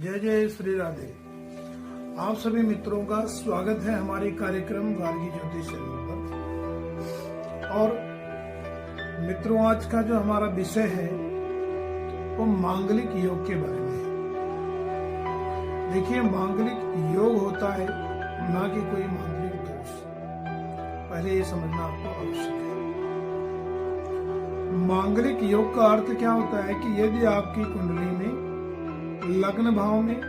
जय जय श्री राधे। आप सभी मित्रों का स्वागत है हमारे कार्यक्रम गार्गी ज्योतिष चैनल पर। और मित्रों, आज का जो हमारा विषय है वो मांगलिक योग के बारे में है। देखिए, मांगलिक योग होता है, ना कि कोई मांगलिक दोष। पहले ये समझना आपको आवश्यक है। मांगलिक योग का अर्थ क्या होता है कि यदि आपकी कुंडली में लग्न भाव में,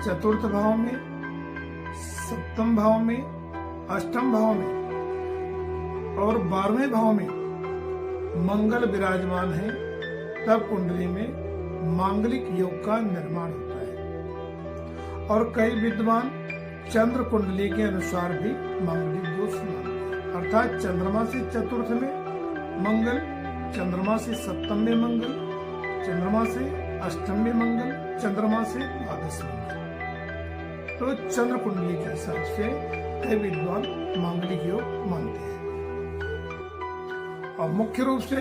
चतुर्थ भाव में, सप्तम भाव में, अष्टम भाव में और 12वें भाव में मंगल विराजमान है, तब कुंडली में मांगलिक योग का निर्माण होता है। और कई विद्वान चंद्र कुंडली के अनुसार भी मांगलिक दोष मानते हैं, अर्थात चंद्रमा से चतुर्थ में मंगल, चंद्रमा से सप्तम में मंगल, चंद्रमा से अष्टम में मंगल, चंद्रमा से द्वादश मंगल। तो चंद्र कुंडली के हिसाब से कई विद्वान मांगलिक योग मानते हैं। और मुख्य रूप से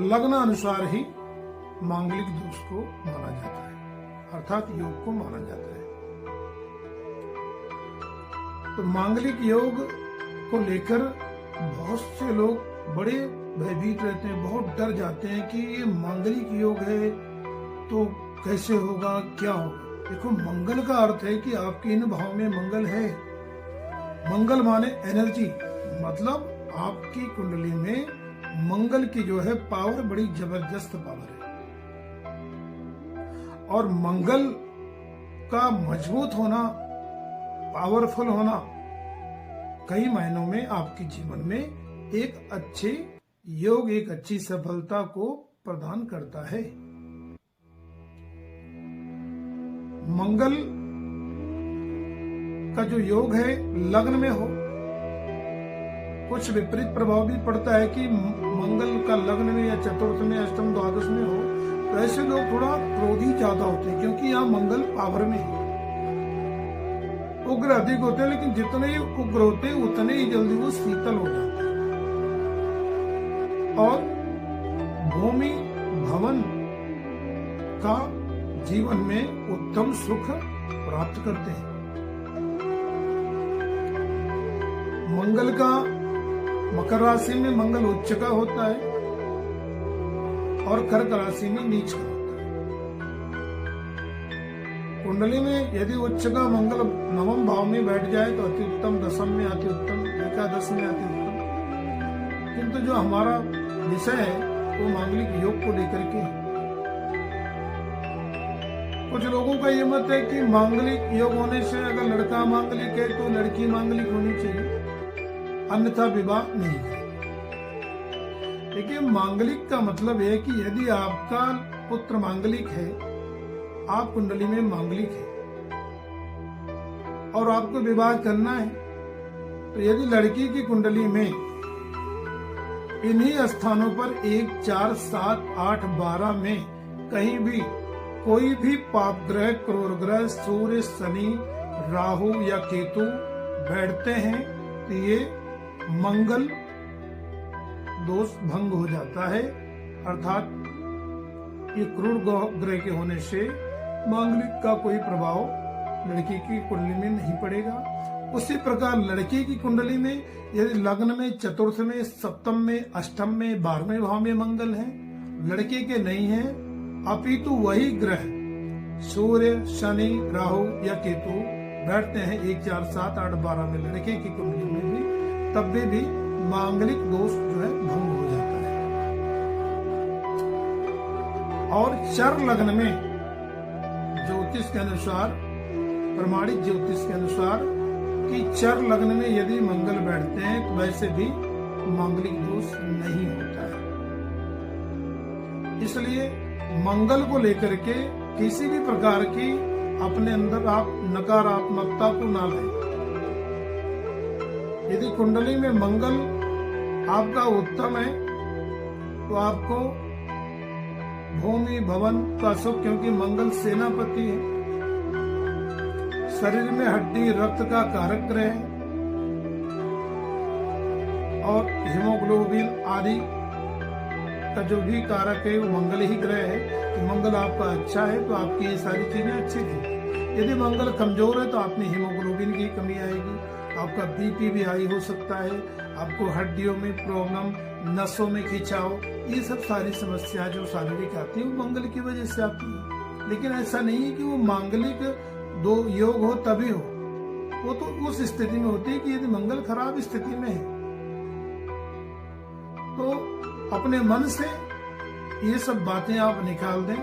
लग्न अनुसार ही मांगलिक दोष को माना जाता है, अर्थात योग को माना जाता है। तो मांगलिक योग को लेकर बहुत से लोग बड़े भयभीत रहते हैं, बहुत डर जाते हैं कि ये मांगलिक योग है तो कैसे होगा, क्या होगा। देखो, मंगल का अर्थ है कि आपके इन भाव में मंगल है। मंगल माने एनर्जी, मतलब आपकी कुंडली में मंगल की जो है पावर बड़ी जबरदस्त पावर है। और मंगल का मजबूत होना, पावरफुल होना कई मायनों में आपके जीवन में एक अच्छे योग, एक अच्छी सफलता को प्रदान करता है। मंगल का जो योग है लग्न में हो, कुछ विपरीत प्रभाव भी पड़ता है कि मंगल का लग्न में या चतुर्थ में, अष्टम, द्वादश में हो, तो ऐसे लोग थोड़ा क्रोधी ज्यादा होते हैं, क्योंकि यहाँ मंगल पावर में है। उग्र अधिक होते हैं, लेकिन जितने ही उग्र होते हैं उतने ही जल्दी वो शीतल हो जाते हैं और भूमि भवन का जीवन में उत्तम सुख प्राप्त करते हैं। मंगल का मकर राशि में मंगल उच्च का होता है और कर्क राशि में नीच का होता है। कुंडली में यदि उच्च का मंगल नवम भाव में बैठ जाए तो अति उत्तम, दशम में अति उत्तम, एकादश में अति उत्तम। किंतु जो हमारा विषय है वो मांगलिक योग को लेकर के। कुछ लोगों का ये मत है कि मांगलिक योग होने से अगर लड़का मांगलिक है तो लड़की मांगलिक होनी चाहिए, अन्यथा विवाह नहीं करें। देखिए, मांगलिक का मतलब है कि यदि आपका पुत्र मांगलिक है, आप कुंडली में मांगलिक है और आपको विवाह करना है, तो यदि लड़की की कुंडली में इन्हीं स्थानों पर 1, 4, 7, 8, 12 में कहीं भी कोई भी पाप ग्रह, क्रूर ग्रह, सूर्य, शनि, राहु या केतु बैठते हैं, तो ये मंगल दोष भंग हो जाता है। अर्थात ये क्रूर ग्रह के होने से मांगलिक का कोई प्रभाव लड़की की कुंडली में नहीं पड़ेगा। उसी प्रकार लड़की की कुंडली में यदि लग्न में, चतुर्थ में, सप्तम में, अष्टम में, 12वें भाव में मंगल है, लड़के के नहीं है, अपितु वही ग्रह सूर्य, शनि, राहु या केतु बैठते हैं 1, 4, 7, 8, 12 में लड़के की कुंडली में भी, तब भी मांगलिक दोष जो है भंग हो जाता है। और चर लग्न में ज्योतिष के अनुसार, प्रमाणिक ज्योतिष के अनुसार कि चर लग्न में यदि मंगल बैठते हैं तो वैसे भी मांगलिक दोष नहीं होता है। इसलिए मंगल को लेकर के किसी भी प्रकार की अपने अंदर आप नकारात्मकता को ना लाएं। यदि कुंडली में मंगल आपका उत्तम है तो आपको भूमि भवन का सुख, क्योंकि मंगल सेनापति है, शरीर में हड्डी रक्त का कारक ग्रह है और हीमोग्लोबिन आदि का जो भी कारक है वो मंगल ही ग्रह है। तो मंगल आपका अच्छा है तो आपकी ये सारी चीजें अच्छी थी। यदि मंगल कमजोर है तो आप में हीमोग्लोबिन की कमी आएगी, आपका बीपी भी हाई हो सकता है, आपको हड्डियों में प्रॉब्लम, नसों में खिंचाव, ये सब सारी समस्या जो शारीरिक आती है वो मंगल की वजह से आती है। लेकिन ऐसा नहीं है कि वो मांगलिक दो योग हो तभी हो, वो तो उस स्थिति में होती है कि यदि मंगल खराब स्थिति में है तो अपने मन से ये सब बातें आप निकाल दें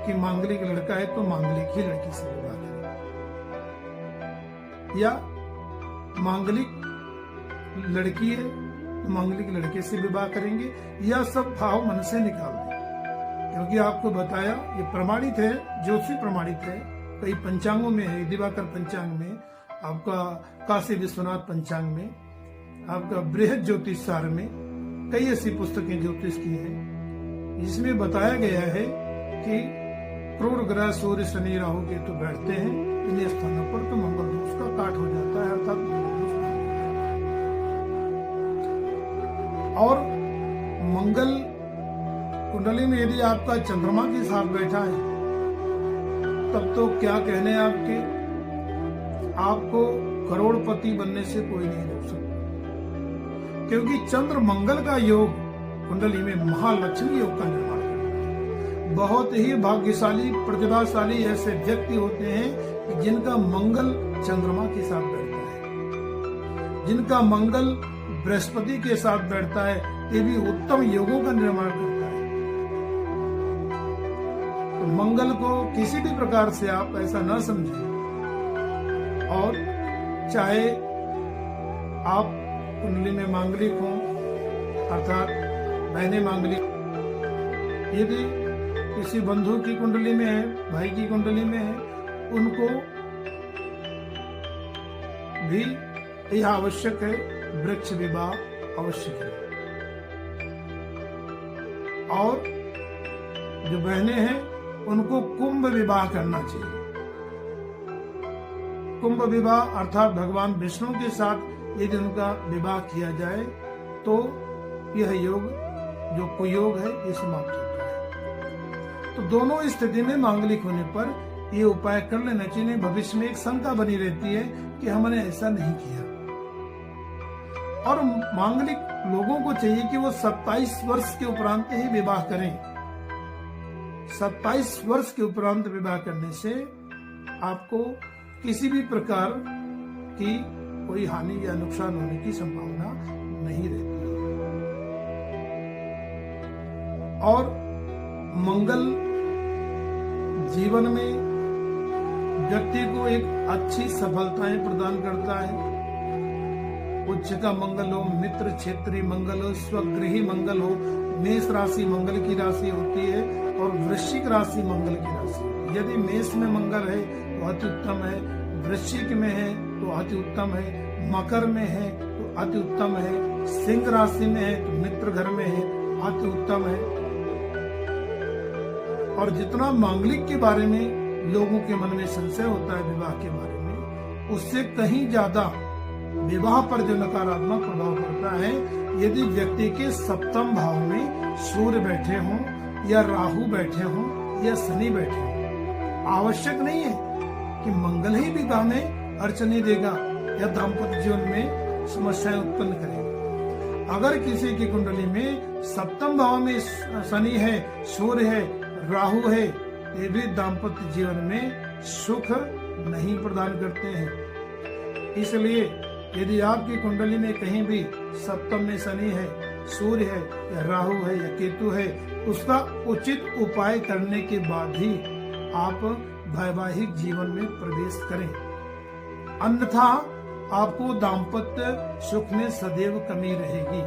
कि मांगलिक लड़का है तो मांगलिक ही लड़की से विवाह करें, या मांगलिक लड़की है तो मांगलिक लड़के से विवाह करेंगे, या सब भाव मन से निकाल दें। क्योंकि आपको बताया ये प्रमाणित है, ज्योतिषी प्रमाणित है, कई पंचांगों में है, दिवाकर पंचांग में, आपका काशी विश्वनाथ पंचांग में, आपका बृहद ज्योतिष सार में, कई ऐसी पुस्तकें ज्योतिष की हैं जिसमें बताया गया है कि क्रूर ग्रह सूर्य शनि राहु केतु बैठते हैं इन स्थानों पर तो मंगल दोष का काट हो जाता है, अर्थात और मंगल कुंडली में यदि आपका चंद्रमा के साथ बैठा है तब तो क्या कहने आपके, आपको करोड़पति बनने से कोई नहीं रोक सकता। क्योंकि चंद्र मंगल का योग कुंडली में महालक्ष्मी योग का निर्माण करता है। बहुत ही भाग्यशाली प्रतिभाशाली ऐसे व्यक्ति होते हैं कि जिनका मंगल चंद्रमा के साथ बैठता है, जिनका मंगल बृहस्पति के साथ बैठता है, ये भी उत्तम योगों का निर्माण करता है। तो मंगल को किसी भी प्रकार से आप ऐसा न समझें, और चाहे आप कुंडली में मांगलिक हों, अर्थात बहने मांगलिक, यदि किसी बंधु की कुंडली में है, भाई की कुंडली में है, उनको भी यह आवश्यक है वृक्ष विवाह अवश्य करें। और जो बहनें हैं उनको कुंभ विवाह करना चाहिए। कुंभ विवाह अर्थात भगवान विष्णु के साथ यदि उनका विवाह किया जाए तो यह योग जो कुयोग है ये समाप्त होता है। तो दोनों स्थिति में मांगलिक होने पर ये उपाय कर लेना चाहिए। भविष्य में एक शंका बनी रहती है कि हमने ऐसा नहीं किया। और मांगलिक लोगों को चाहिए कि वो 27 वर्ष के उपरांत ही विवाह करें। 27 वर्ष के उपरांत विवाह करने से आपको किसी भी प्रकार की कोई हानि या नुकसान होने की संभावना नहीं रहती है। और मंगल जीवन में व्यक्ति को एक अच्छी सफलताएं प्रदान करता है। उच्च का मंगल हो, मित्र क्षेत्रीय मंगल हो, स्वगृही मंगल हो, मेष राशि मंगल की राशि होती है और वृश्चिक राशि मंगल की राशि होती है। यदि मेष में मंगल है तो अति उत्तम है, वृश्चिक में है तो अति उत्तम है, मकर में है तो अति उत्तम है, सिंह राशि में है तो मित्र घर में है, अति उत्तम है। और जितना मांगलिक के बारे में लोगों के मन में संशय होता है विवाह के बारे में, उससे कहीं ज्यादा विवाह पर जो नकारात्मक प्रभाव पड़ता है यदि व्यक्ति के सप्तम भाव में सूर्य बैठे हों या राहु बैठे हों या शनि बैठे हों। आवश्यक नहीं है कि मंगल ही विवाह में अड़चने देगा या दाम्पत्य जीवन में समस्याएं उत्पन्न करेगा। अगर किसी की कुंडली में सप्तम भाव में शनि है, सूर्य है, राहु है, ये भी दाम्पत्य जीवन में सुख नहीं प्रदान करते हैं। इसलिए यदि आपकी कुंडली में कहीं भी सप्तम में शनि है, सूर्य है या राहु है या केतु है, उसका उचित उपाय करने के बाद ही आप वैवाहिक जीवन में प्रवेश करें। अन्यथा आपको दाम्पत्य सुख में सदैव कमी रहेगी।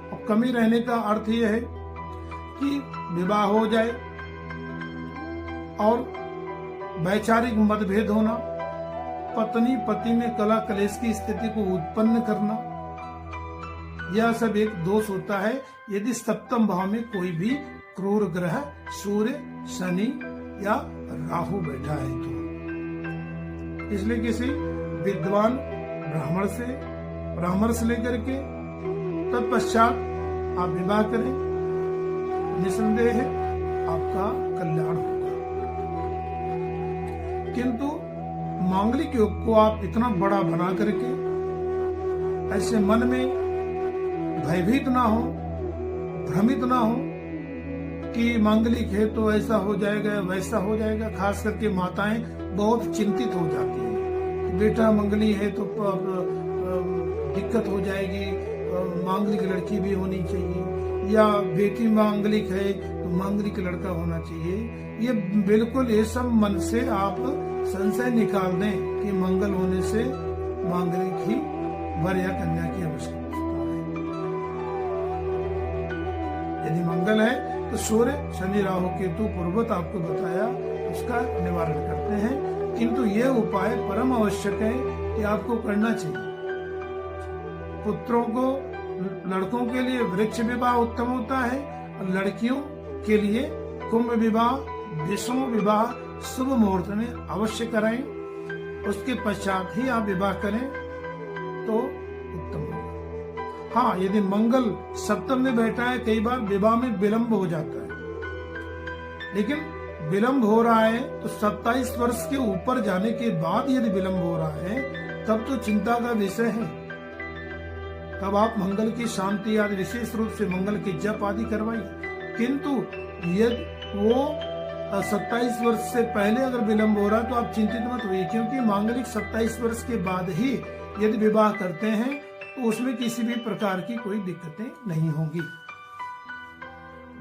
और कमी रहने का अर्थ यह है कि विवाह हो जाए और वैचारिक मतभेद होना, पत्नी पति में कलह कलेश की स्थिति को उत्पन्न करना, यह सब एक दोष होता है यदि सप्तम भाव में कोई भी क्रूर ग्रह सूर्य, शनि या राहु बैठा है तो। इसलिए किसी विद्वान ब्राह्मण से परामर्श लेकर के तत्पश्चात आप विवाह करें, निसंदेह है आपका कल्याण होगा। किंतु मांगलिक योग को आप इतना बड़ा बना करके ऐसे मन में भयभीत ना हो, भ्रमित ना हो कि मांगलिक है तो ऐसा हो जाएगा वैसा हो जाएगा। खास करके माताएं बहुत चिंतित हो जाती हैं, बेटा मंगली है तो दिक्कत हो जाएगी, मांगलिक लड़की भी होनी चाहिए, या बेटी मांगलिक है तो मांगलिक लड़का होना चाहिए। ये बिल्कुल ये सब मन से आप संशय निकाल दें कि मंगल होने से मांगलिक ही वर या कन्या की आवश्यकता है। यदि मंगल है तो सूर्य शनि राहु केतु पूर्वत आपको बताया उसका निवारण करते हैं। किंतु ये उपाय परम आवश्यक है कि आपको करना चाहिए। पुत्रों को, लड़कों के लिए वृक्ष विवाह उत्तम होता है और लड़कियों के लिए कुंभ विवाह, विषम विवाह शुभ मुहूर्त में अवश्य कराएं। उसके पश्चात ही आप विवाह करें तो उत्तम होगा। हाँ, यदि मंगल सप्तम में बैठा है, कई बार विवाह में विलंब हो जाता है, लेकिन विलंब हो रहा है तो 27 वर्ष के ऊपर जाने के बाद यदि विलंब हो रहा है तब तो चिंता का विषय है। तब आप मंगल की शांति आदि विशेष रूप से मंगल की जप आदि करवाइए। किंतु यदि वो 27 वर्ष से पहले अगर विलंब हो रहा है तो आप चिंतित मत होइए, क्योंकि मांगलिक 27 वर्ष के बाद ही यदि विवाह करते हैं तो उसमें किसी भी प्रकार की कोई दिक्कतें नहीं होंगी।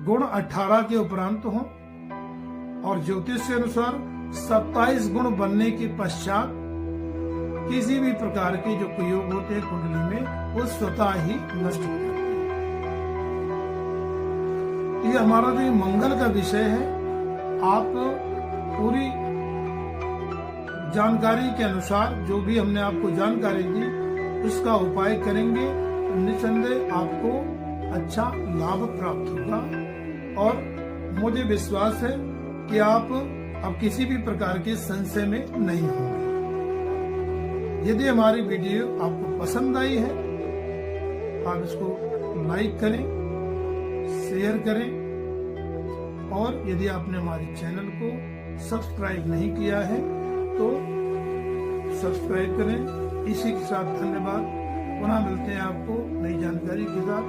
गुण 18 के उपरांत हो और ज्योतिष के अनुसार 27 गुण बनने के पश्चात किसी भी प्रकार के जो कुयोग होते हैं कुंडली में वो स्वतः ही नष्ट हो जाते हैं। ये हमारा जो मंगल का विषय है, आप पूरी जानकारी के अनुसार जो भी हमने आपको जानकारी दी उसका उपाय करेंगे, निसंदेह आपको अच्छा लाभ प्राप्त होगा। और मुझे विश्वास है कि आप अब किसी भी प्रकार के संशय में नहीं होंगे। यदि हमारी वीडियो आपको पसंद आई है, आप इसको लाइक करें, शेयर करें, और यदि आपने हमारे चैनल को सब्सक्राइब नहीं किया है तो सब्सक्राइब करें। इसी के साथ धन्यवाद। पुनः मिलते हैं आपको नई जानकारी के साथ।